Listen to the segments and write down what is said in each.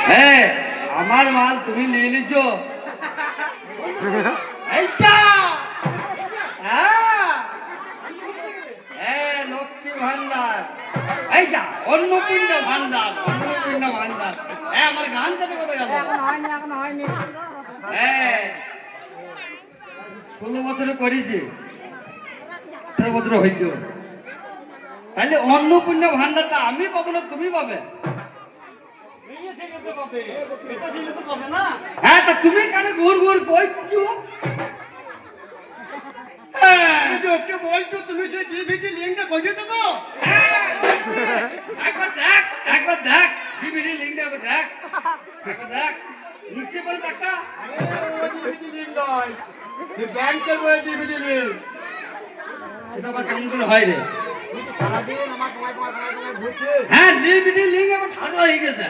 হ্যাঁ আমার মাল তুমি নিয়ে নিছো এইটা লক্ষ্মী ভান্ডার এইটা অন্নপূর্ণা ভান্ডার অন্নপূর্ণা ভান্ডার আমার গান যাতে কোথায় গেল হ্যাঁ 16 বছরে করেছি 13 বছর হইল তাহলে অন্নপূর্ণা ভান্ডারটা আমি পাবো না তুমি পাবে হ্যাঁ তা তুমি কেন ঘুর ঘুর বলছো বলছো তুমি সেই ডিভিডি লিঙ্কটা কইছো তো একবার দেখ ডিভিডি লিঙ্কটা দেখ একবার দেখ নিচে বলে দেখা ডিভিডি লিঙ্ক নয় ব্যাংকের বই ডিভিডি লিঙ্ক সেটা আবার কেমন করে হয় রে হ্যাঁ ডিভিডি লিঙ্ক আবার ঠাড়ো হয়ে গেছে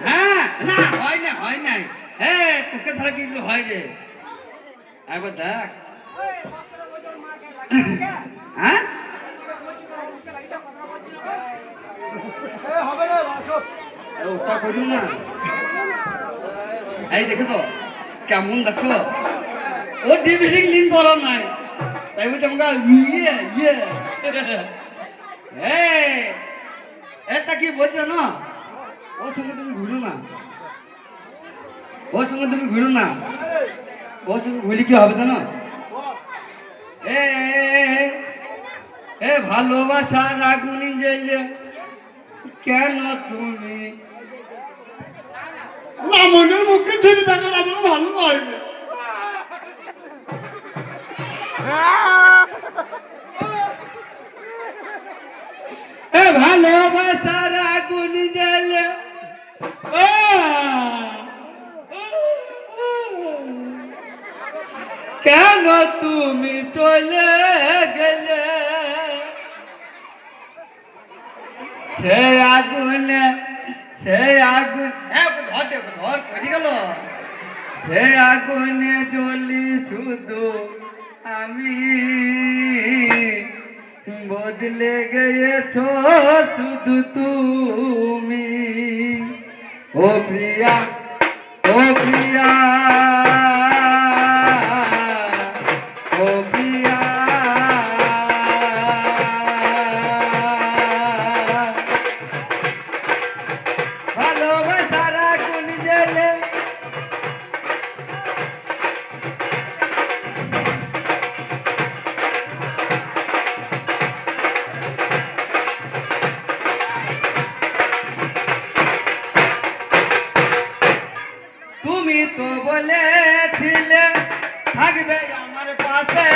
হ্যাঁ না হয় নাই হ্যাঁ তোকে ছাড়া কিছু হয় রে একবার দেখ হ্যাঁ ওটা করুন না এই দেখো তো কেমন দেখো ও ডিভিডি লিঙ্ক বলা নাই তাই বলছে আমাকে এটা কি বলছো না ওর সঙ্গে তুমি ঘুরো না ওর সঙ্গে তুমি ঘুরো না ওর সঙ্গে ঘুরি কি হবে জানো এ ভালোবাসার আগুনি জ্বলে কেন তুমি মনের মুখে ছেড়ে থাকার আমার ভালো লাগবে এ ভালোবাসার আগুনি জ্বলে কেন তুমি চলে গেলে সে আগুন ধর করে গেল সে আগুনে জ্বলি শুধু আমি বদলে গেছো শুধু তুমি ও প্রিয়া তুমি তো বলেছিলে থাকবে আমার পাশে